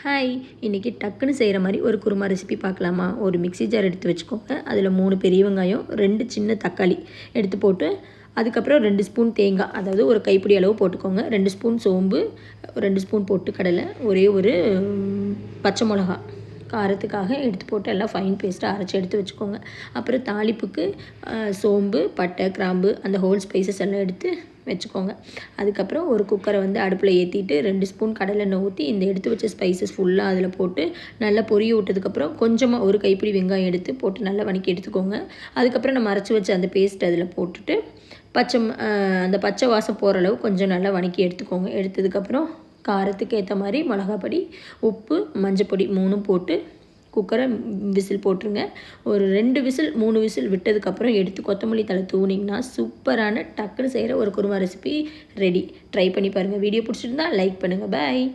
Hi, இன்றைக்கி டக்குன்னு செய்கிற மாதிரி ஒரு குருமா ரெசிபி பார்க்கலாமா? ஒரு மிக்ஸி ஜார் எடுத்து வச்சுக்கோங்க. அதில் 3 பெரிய வெங்காயம், 2 சின்ன தக்காளி எடுத்து போட்டு, அதுக்கப்புறம் 2 ஸ்பூன் தேங்காய், அதாவது ஒரு கைப்பிடி அளவு போட்டுக்கோங்க. 2 ஸ்பூன் சோம்பு, 2 ஸ்பூன் பொட்டுக்கடலை, ஒரே ஒரு பச்சை மிளகா காரத்துக்காக எடுத்து போட்டு எல்லாம் ஃபைன் பேஸ்ட்டாக அரைச்சி எடுத்து வச்சுக்கோங்க. அப்புறம் தாளிப்புக்கு சோம்பு, பட்டை, கிராம்பு அந்த ஹோல் ஸ்பைசஸ் எல்லாம் எடுத்து வச்சுக்கோங்க. அதுக்கப்புறம் ஒரு குக்கரை வந்து அடுப்பில் ஏற்றிட்டு 2 ஸ்பூன் கடலெண்ணெய் ஊற்றி இந்த எடுத்து வச்ச ஸ்பைசஸ் ஃபுல்லாக அதில் போட்டு நல்லா பொரிய விட்டதுக்கப்புறம் கொஞ்சமாக ஒரு கைப்பிடி வெங்காயம் எடுத்து போட்டு நல்லா வதக்கி எடுத்துக்கோங்க. அதுக்கப்புறம் நம்ம அரைச்சி வச்ச அந்த பேஸ்ட் அதில் போட்டுட்டு அந்த பச்சை வாசம் போகிற அளவு கொஞ்சம் நல்லா வதக்கி எடுத்துக்கோங்க. எடுத்ததுக்கப்புறம் காரத்துக்கு ஏற்ற மாதிரி மிளகாப்பொடி, உப்பு, மஞ்சப்பொடி 3ம் போட்டு குக்கரை விசில் போட்டுருங்க. ஒரு 2 விசில் 3 விசில் விட்டதுக்கப்புறம் எடுத்து கொத்தமல்லி தழை தூவினிங்கன்னா சூப்பரான டக்குன்னு செய்கிற ஒரு குருமா ரெசிபி ரெடி. ட்ரை பண்ணி பாருங்கள். வீடியோ பிடிச்சிருந்தா லைக் பண்ணுங்கள். பாய்.